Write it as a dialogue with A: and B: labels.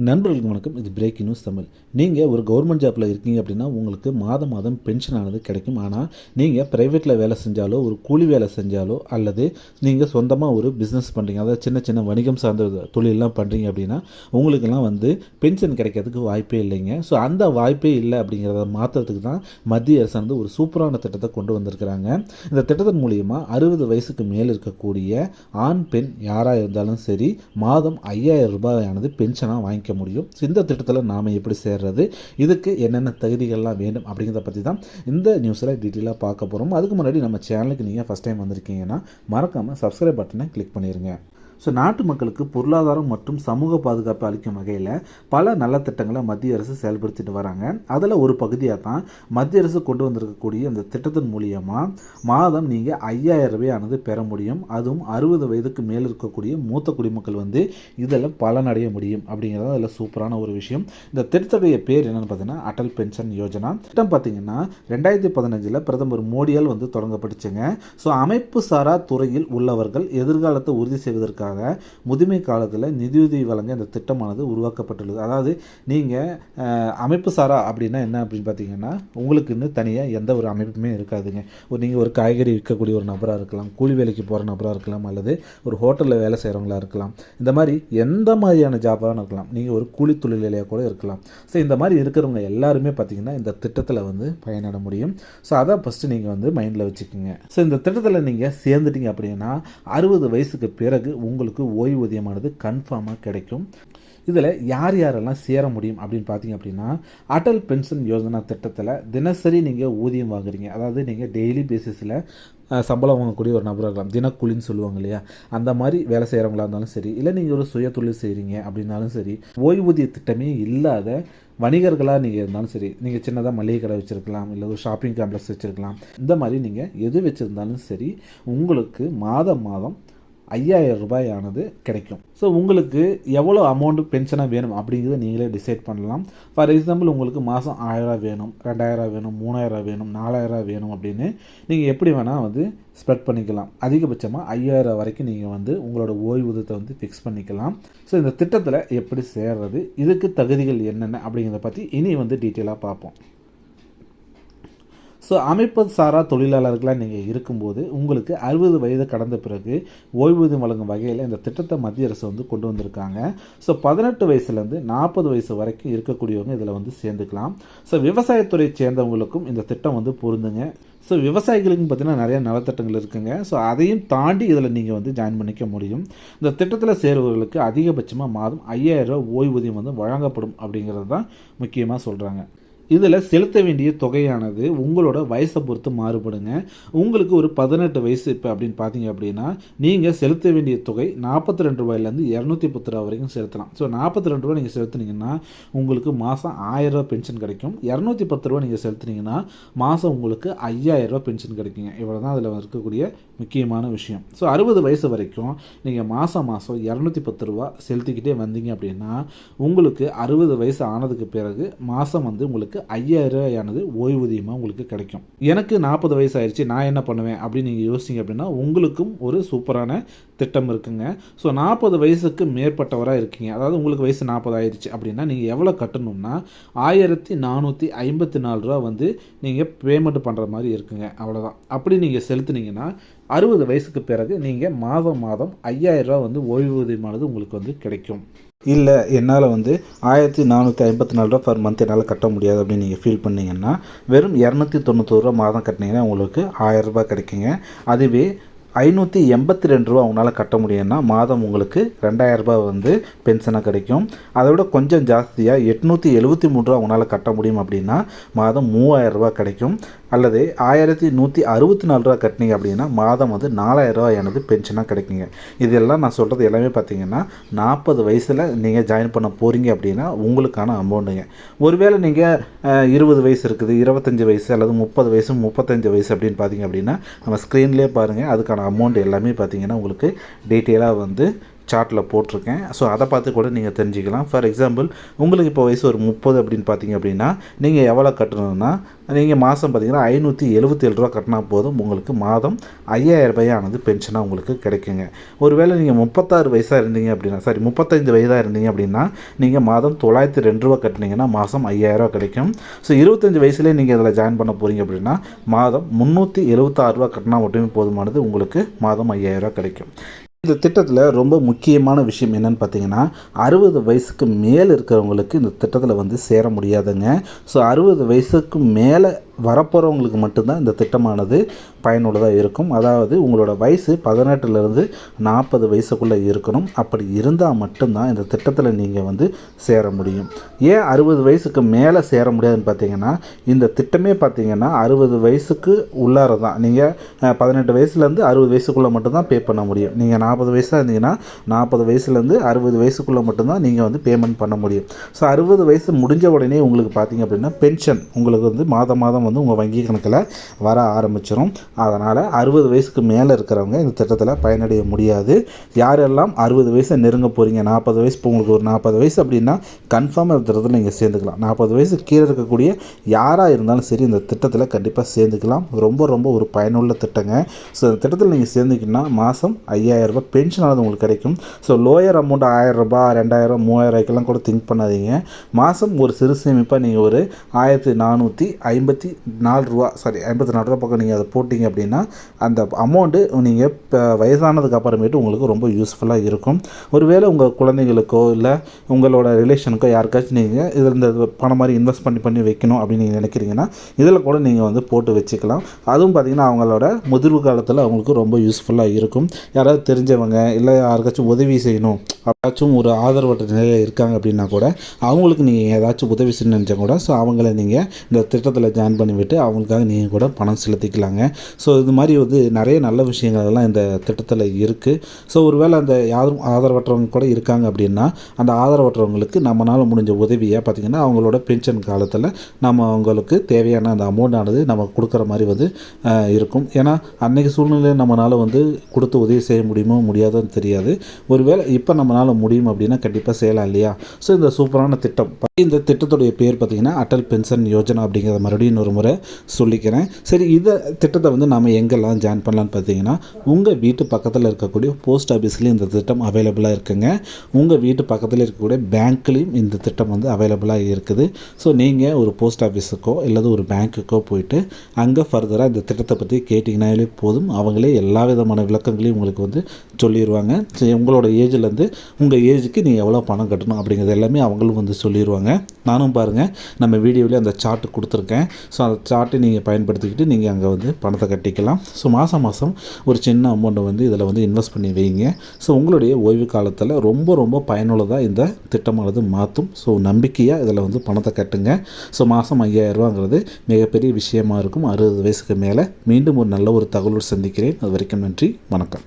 A: நண்பர்களுக்கு வணக்கம். இது பிரேக்கிங் நியூஸ் தமிழ். நீங்கள் ஒரு கவர்மெண்ட் ஜாப்பில் இருக்கீங்க அப்படின்னா உங்களுக்கு மாதம் மாதம் பென்ஷன் ஆனது கிடைக்கும். ஆனால் நீங்கள் ப்ரைவேட்டில் வேலை செஞ்சாலோ ஒரு கூலி வேலை செஞ்சாலோ அல்லது நீங்கள் சொந்தமாக ஒரு பிஸ்னஸ் பண்ணுறீங்க, அதாவது சின்ன சின்ன வணிகம் சார்ந்த தொழிலெலாம் பண்ணுறீங்க அப்படின்னா உங்களுக்கெல்லாம் பென்ஷன் கிடைக்கிறதுக்கு வாய்ப்பே இல்லைங்க. ஸோ அந்த வாய்ப்பே இல்லை அப்படிங்கிறத மாற்றுறதுக்கு தான் மத்திய அரசு வந்து ஒரு சூப்பரான திட்டத்தை கொண்டு வந்திருக்கிறாங்க. இந்த திட்டத்தின் மூலிமா 60 வயசுக்கு மேல் இருக்கக்கூடிய ஆண் பெண் யாராக இருந்தாலும் சரி மாதம் 5000 ரூபாயானது பென்ஷனாக வாங்கிக்க முடியும். இந்த திட்டத்தில் நாம் எப்படி சேர்றது, இதுக்கு என்னென்ன தகுதிகள்லாம் வேண்டும் அப்படிங்கிறத பற்றி தான் இந்த நியூஸில் டீட்டெயிலாக பார்க்க போகிறோம். அதுக்கு முன்னாடி நம்ம சேனலுக்கு நீங்கள் ஃபஸ்ட் டைம் வந்திருக்கீங்கன்னா மறக்காமல் சப்ஸ்கிரைப் பட்டனை கிளிக் பண்ணிடுங்க. ஸோ நாட்டு மக்களுக்கு பொருளாதாரம் மற்றும் சமூக பாதுகாப்பு அளிக்கும் வகையில் பல நல்ல திட்டங்களை மத்திய அரசு செயல்படுத்திட்டு வராங்க. அதில் ஒரு பகுதியாக தான் மத்திய அரசு கொண்டு வந்திருக்கக்கூடிய இந்த திட்டத்தின் மூலியமாக மாதம் நீங்கள் 5000 ரூபாயானது பெற முடியும். அதுவும் 60 வயதுக்கு மேல் இருக்கக்கூடிய மூத்த குடிமக்கள் இதில் பலனடைய முடியும் அப்படிங்கிறது அதில் சூப்பரான ஒரு விஷயம். இந்த திட்டத்துடைய பேர் என்னென்னு பார்த்தீங்கன்னா அடல் பென்ஷன் யோஜனா. திட்டம் பார்த்தீங்கன்னா 2015 பிரதமர் மோடியால் தொடங்கப்பட்டுச்சுங்க. ஸோ அமைப்பு சாரா துறையில் உள்ளவர்கள் எதிர்காலத்தை உறுதி செய்வதற்காக முதுமை காலத்தில் நிதியுதவி வழங்க இந்த திட்டமானது உருவாக்கப்பட்டுள்ளது. அதாவது நீங்கள் அமைப்பு சாரா அப்படின்னா என்ன அப்படின்னு பார்த்தீங்கன்னா உங்களுக்குன்னு தனியாக எந்த ஒரு அமைப்புமே இருக்காதுங்க. நீங்கள் ஒரு காய்கறி விற்கக்கூடிய ஒரு நபராக இருக்கலாம், கூலி வேலைக்கு போகிற நபராக இருக்கலாம், அல்லது ஒரு ஹோட்டலில் வேலை செய்கிறவங்களா இருக்கலாம். இந்த மாதிரி எந்த மாதிரியான ஜாபாக இருக்கலாம், நீங்கள் ஒரு கூலி தொழிலாளியாக கூட இருக்கலாம். ஸோ இந்த மாதிரி இருக்கிறவங்க எல்லாருமே பார்த்தீங்கன்னா இந்த திட்டத்தில் பயனட முடியும். ஸோ அதை ஃபஸ்ட்டு நீங்கள் மைண்டில் வச்சுக்கோங்க. ஸோ இந்த திட்டத்தில் நீங்கள் சேர்ந்துட்டீங்க அப்படின்னா 60 வயசுக்கு பிறகு உங்களுக்கு ஓய்வூதியமானது கன்ஃபார்மாக கிடைக்கும். இதில் யார் யாரெல்லாம் சேர முடியும் அப்படின்னு பார்த்தீங்க அப்படின்னா அடல் பென்ஷன் யோஜனா திட்டத்தில் தினசரி நீங்கள் ஊதியம் வாங்குறீங்க, அதாவது நீங்கள் டெய்லி பேசிஸில் சம்பளம் வாங்கக்கூடிய ஒரு நபராக இருக்கலாம், தினக்கூலின்னு சொல்லுவாங்க இல்லையா, அந்த மாதிரி வேலை செய்கிறவங்களா இருந்தாலும் சரி, இல்லை நீங்கள் ஒரு சுய தொழில் செய்கிறீங்க அப்படின்னாலும் சரி, ஓய்வூதிய திட்டமே இல்லாத வணிகர்களாக நீங்கள் இருந்தாலும் சரி, நீங்கள் சின்னதாக மளிகை கடை வச்சுருக்கலாம், இல்லை ஒரு ஷாப்பிங் காம்ப்ளெக்ஸ் வச்சுருக்கலாம், இந்த மாதிரி நீங்கள் எது வச்சுருந்தாலும் சரி உங்களுக்கு மாதம் 5000 ரூபாயானது கிடைக்கும். ஸோ உங்களுக்கு எவ்வளோ அமௌண்ட்டு பென்ஷனாக வேணும் அப்படிங்கிறத நீங்களே டிசைட் பண்ணலாம். ஃபார் எக்ஸாம்பிள் உங்களுக்கு மாதம் 1000 வேணும், 2000 வேணும், 3000 வேணும், 4000 வேணும் அப்படின்னு நீங்கள் எப்படி வேணால் ஸ்ப்ரெட் பண்ணிக்கலாம். அதிகபட்சமாக 5000 வரைக்கும் நீங்கள் உங்களோட ஓய்வூதியத்தை ஃபிக்ஸ் பண்ணிக்கலாம். ஸோ இந்த திட்டத்தில் எப்படி சேர்றது, இதுக்கு தகுதிகள் என்னென்ன அப்படிங்கிறத பற்றி இனி டீட்டெயிலாக பார்ப்போம். ஸோ அமைப்பு சாரா தொழிலாளர்களாக நீங்கள் இருக்கும்போது உங்களுக்கு 60 வயது கடந்த பிறகு ஓய்வூதியம் வழங்கும் வகையில் இந்த திட்டத்தை மத்திய அரசு கொண்டு வந்திருக்காங்க. ஸோ 18 வயசுலேருந்து 40 வயசு வரைக்கும் இருக்கக்கூடியவங்க இதில் சேர்ந்துக்கலாம். ஸோ விவசாயத்துறை சேர்ந்தவங்களுக்கும் இந்த திட்டம் பொருந்துங்க. ஸோ விவசாயிகளுக்கு பார்த்தீங்கன்னா நிறைய நலத்திட்டங்கள் இருக்குங்க. ஸோ அதையும் தாண்டி இதில் நீங்கள் ஜாயின் பண்ணிக்க முடியும். இந்த திட்டத்தில் சேருவர்களுக்கு அதிகபட்சமாக மாதம் 5000 ரூபா ஓய்வூதியம் வழங்கப்படும் அப்படிங்கிறது தான் முக்கியமாக சொல்கிறாங்க. இதில் செலுத்த வேண்டிய தொகையானது உங்களோட வயசை பொறுத்து மாறுபடுங்க. உங்களுக்கு ஒரு 18 வயசு இப்போ அப்படின்னு பார்த்தீங்க அப்படின்னா நீங்கள் செலுத்த வேண்டிய தொகை 42 ரூபாயிலேருந்து 210 ரூபா வரைக்கும் செலுத்தலாம். ஸோ 42 ரூபா நீங்கள் செலுத்துனீங்கன்னா உங்களுக்கு மாதம் 1000 ரூபா பென்ஷன் கிடைக்கும். 210 ரூபா நீங்கள் செலுத்துனீங்கன்னா மாதம் உங்களுக்கு 5000 ரூபா பென்ஷன் கிடைக்குங்க. இவ்வளோ தான் அதில் இருக்கக்கூடிய முக்கியமான விஷயம். ஸோ 60 வயசு வரைக்கும் நீங்கள் மாதம் 210 ரூபா செலுத்திக்கிட்டே வந்தீங்க அப்படின்னா உங்களுக்கு 60 வயசு ஆனதுக்கு பிறகு மாதம் உங்களுக்கு 5000 ரூபாயானது ஓய்வூதியமாக உங்களுக்கு கிடைக்கும். எனக்கு 40 வயசு ஆயிடுச்சு, நான் என்ன பண்ணுவேன் அப்படின்னு நீங்கள் யோசிச்சிங்க அப்படின்னா உங்களுக்கும் ஒரு சூப்பரான திட்டம் இருக்குங்க. ஸோ 40 வயசுக்கு மேற்பட்டவராக இருக்கீங்க, அதாவது உங்களுக்கு வயசு 40 ஆயிடுச்சு அப்படின்னா நீங்கள் எவ்வளோ கட்டணும்னா 1454 ரூபா நீங்கள் பேமெண்ட் பண்ணுற மாதிரி இருக்குங்க. அவ்வளோதான். அப்படி நீங்கள் செலுத்துனீங்கன்னா 60 வயசுக்கு பிறகு நீங்கள் மாதம் 5000 ரூபா ஓய்வூதியமானது உங்களுக்கு கிடைக்கும். இல்லை என்னால் 1454 ரூபா பர் மந்த் என்னால் கட்ட முடியாது அப்படின்னு நீங்கள் ஃபீல் பண்ணிங்கன்னா வெறும் 290 ரூபா மாதம் கட்டினீங்கன்னா உங்களுக்கு 1000 ரூபா கிடைக்குங்க. அதுவே 582 ரூபா உங்களால் கட்ட முடியும்னா மாதம் உங்களுக்கு 2000 ரூபா பென்ஷனாக கிடைக்கும். அதை விட கொஞ்சம் ஜாஸ்தியாக 873 ரூபா உங்களால் கட்ட முடியும் அப்படின்னா மாதம் 3000 ரூபா கிடைக்கும். அல்லது 1164 ரூபா கட்டினீங்க அப்படின்னா மாதம் 4000 ரூபாயானது பென்ஷனாக கிடைக்குங்க. இதெல்லாம் நான் சொல்கிறது எல்லாமே பார்த்தீங்கன்னா 40 வயசில் நீங்கள் ஜாயின் பண்ண போகிறீங்க அப்படின்னா உங்களுக்கான அமௌண்ட்டுங்க. ஒருவேளை நீங்கள் 20 வயசு இருக்குது, 25 வயசு அல்லது 30 வயசு 35 வயசு அப்படின்னு பார்த்தீங்க அப்படின்னா நம்ம ஸ்க்ரீன்லேயே பாருங்கள், அதுக்கான அமௌண்ட் எல்லாமே பார்த்தீங்கன்னா உங்களுக்கு டீட்டெயிலாக சார்ட்டில் போட்டிருக்கேன். ஸோ அதை பார்த்து கூட நீங்கள் தெரிஞ்சுக்கலாம். ஃபார் எக்ஸாம்பிள் உங்களுக்கு இப்போ வயசு ஒரு 30 அப்படின்னு பார்த்தீங்க அப்படின்னா நீங்கள் எவ்வளோ கட்டணும்னா நீங்கள் மாதம் பார்த்தீங்கன்னா ரூ. 577 கட்டினா போதும். உங்களுக்கு மாதம் ரூ. 5000 பென்ஷனாக உங்களுக்கு கிடைக்குங்க. ஒருவேளை நீங்கள் 36 வயசாக இருந்தீங்க அப்படின்னா 35 வயதாக இருந்தீங்க அப்படின்னா நீங்கள் மாதம் ரூ. 902 கட்டினீங்கன்னா மாதம் ரூ. 5000 கிடைக்கும். ஸோ 25 வயசுலேயே நீங்கள் இதில் ஜாயின் பண்ண போகிறீங்க அப்படின்னா மாதம் ரூ. 376 கட்டினா மட்டுமே போதுமானது, உங்களுக்கு மாதம் ரூ. 5000 கிடைக்கும். இந்த திட்டத்தில் ரொம்ப முக்கியமான விஷயம் என்னென்னு பார்த்தீங்கன்னா 60 வயசுக்கு மேலே இருக்கிறவங்களுக்கு இந்த திட்டத்தில் வந்து சேர முடியாதுங்க. ஸோ 60 வயசுக்கு மேலே வரப்போகிறவங்களுக்கு மட்டும்தான் இந்த திட்டமானது பயனுள்ளதாக இருக்கும். அதாவது உங்களோட வயசு 18லேருந்து 40 வயசுக்குள்ளே இருக்கணும். அப்படி இருந்தால் மட்டும்தான் இந்த திட்டத்தில் நீங்கள் வந்து சேர முடியும். ஏன் 60 வயசுக்கு மேலே சேர முடியாதுன்னு பார்த்தீங்கன்னா இந்த திட்டமே பார்த்தீங்கன்னா 60 வயசுக்கு உள்ளார தான். நீங்கள் 18 வயசுலேருந்து 60 வயசுக்குள்ளே மட்டும்தான் பே பண்ண முடியும். நீங்கள் 40 வயசாக இருந்தீங்கன்னா 40 வயசுலேருந்து 60 வயசுக்குள்ளே மட்டும்தான் நீங்கள் வந்து பேமெண்ட் பண்ண முடியும். ஸோ 60 வயசு முடிஞ்ச உடனே உங்களுக்கு பார்த்தீங்க அப்படின்னா பென்ஷன் உங்களுக்கு வந்து மாதம் மாதம் வந்து உங்கள் வங்கி கணக்கில் வர ஆரம்பிச்சிடும். அதனால் 60 வயசுக்கு மேலே இருக்கிறவங்க இந்த திட்டத்தில் பயனடைய முடியாது. யாரெல்லாம் 60 வயசை நெருங்க போகிறீங்க, 40 வயசு இப்போ உங்களுக்கு ஒரு 40 வயசு அப்படின்னா கன்ஃபார்மாக இந்த திட்டத்தில் நீங்கள் சேர்ந்துக்கலாம். 40 வயசு கீழே இருக்கக்கூடிய யாராக இருந்தாலும் சரி இந்த திட்டத்தில் கண்டிப்பாக சேர்ந்துக்கலாம். ரொம்ப ரொம்ப ஒரு பயனுள்ள திட்டங்க. ஸோ இந்த திட்டத்தில் நீங்கள் சேர்ந்துக்கிங்கன்னா மாதம் ரூ. 5000 பென்ஷனானது உங்களுக்கு கிடைக்கும். ஸோ லோயர் அமௌண்ட் ரூ. 1000, 2000, 3000 கூட திங்க் பண்ணாதீங்க. மாதம் ஒரு சிறு சேமிப்பாக நீங்கள் ஒரு ரூ. 54 பக்கம் நீங்கள் அதை போட்டிங்க அப்படின்னா அந்த அமௌண்ட்டு நீங்கள் இப்போ வயசானதுக்கு அப்புறமேட்டு உங்களுக்கு ரொம்ப யூஸ்ஃபுல்லாக இருக்கும். ஒருவேளை உங்கள் குழந்தைங்களுக்கோ இல்லை உங்களோட ரிலேஷனுக்கோ யாருக்காச்சும் நீங்கள் இதில் இந்த பணம் மாதிரி இன்வெஸ்ட் பண்ணி வைக்கணும் அப்படின்னு நீங்கள் நினைக்கிறீங்கன்னா இதில் கூட நீங்கள் வந்து போட்டு வச்சுக்கலாம். அதுவும் பார்த்திங்கன்னா அவங்களோட முதிர்வு காலத்தில் அவங்களுக்கு ரொம்ப யூஸ்ஃபுல்லாக இருக்கும். யாராவது தெரிஞ்சவங்க இல்லை யாருக்காச்சும் உதவி செய்யணும், யாராச்சும் ஒரு ஆதரவற்ற நிலையில் இருக்காங்க அப்படின்னா கூட அவங்களுக்கு நீங்கள் ஏதாச்சும் உதவி செய்யணும்னு நினச்சா கூட ஸோ அவங்கள நீங்கள் இந்த திட்டத்தில் ஜாயின் பண்ணிவிட்டு அவங்களுக்காக நீங்கள் கூட பணம் செலுத்திக்கலாங்க. ஸோ இது மாதிரி வந்து நிறைய நல்ல விஷயங்கள் எல்லாம் இந்த திட்டத்தில் இருக்குது. ஸோ ஒருவேளை அந்த யாரும் ஆதரவற்றவங்க கூட இருக்காங்க அப்படின்னா அந்த ஆதரவற்றவங்களுக்கு நம்மளால் முடிஞ்ச உதவியாக பார்த்திங்கன்னா அவங்களோட பென்ஷன் காலத்தில் நம்ம அவங்களுக்கு தேவையான அந்த அமௌண்ட்டானது நம்ம கொடுக்குற மாதிரி வந்து இருக்கும். ஏன்னா அன்றைக்கி சூழ்நிலையில் நம்மளால் வந்து கொடுத்து உதவி செய்ய முடியுமோ முடியாதோன்னு தெரியாது. ஒருவேளை இப்போ நம்மளால் முடியும் அப்படின்னா கண்டிப்பாக செய்யலாம் இல்லையா? ஸோ இந்த சூப்பரான திட்டம், இந்த திட்டத்துடைய பேர் பார்த்திங்கன்னா அட்டல் பென்ஷன் யோஜனா அப்படிங்கிறத மறுபடியும் ஒரு முறை சொல்லிக்கிறேன். சரி, இந்த திட்டத்தை வந்து நம்ம எங்கெல்லாம் ஜாயின் பண்ணலான்னு பார்த்தீங்கன்னா உங்கள் வீட்டு பக்கத்தில் இருக்கக்கூடிய போஸ்ட் ஆஃபீஸ்லேயும் இந்த திட்டம் அவைலபிளாக இருக்குங்க. உங்கள் வீட்டு பக்கத்தில் இருக்கக்கூடிய பேங்க்லேயும் இந்த திட்டம் வந்து அவைலபிளாக இருக்குது. ஸோ நீங்கள் ஒரு போஸ்ட் ஆஃபீஸுக்கோ இல்லை ஒரு பேங்க்குக்கோ போயிட்டு அங்கே ஃபர்தராக இந்த திட்டத்தை பற்றி கேட்டிங்கனாலே போதும். அவங்களே எல்லா விதமான விளக்கங்களையும் உங்களுக்கு வந்து சொல்லிடுவாங்க. உங்களோட ஏஜ்லேருந்து உங்கள் ஏஜுக்கு நீங்கள் எவ்வளோ பணம் கட்டணும் அப்படிங்கிறது எல்லாமே அவங்களும் வந்து சொல்லிடுவாங்க. நானும் பாருங்கள் நம்ம வீடியோவிலே அந்த சார்ட்டு கொடுத்துருக்கேன். ஸோ அந்த சார்ட்டை நீங்கள் பயன்படுத்திக்கிட்டு நீங்கள் அங்கே வந்து பணத்தை கட்டிக்கலாம். ஸோ மாதம் ஒரு சின்ன அமௌண்ட்டை வந்து இதில் வந்து இன்வெஸ்ட் பண்ணி வைங்க. ஸோ உங்களுடைய ஓய்வு காலத்தில் ரொம்ப ரொம்ப பயனுள்ளதாக இந்த திட்டமானது மாற்றும். ஸோ நம்பிக்கையாக இதில் வந்து பணத்தை கட்டுங்க. ஸோ மாதம் 5000 மிகப்பெரிய விஷயமா இருக்கும் 60 வயசுக்கு மேலே. மீண்டும் ஒரு நல்ல ஒரு தகவலோடு சந்திக்கிறேன். அது வரைக்கும் நன்றி, வணக்கம்.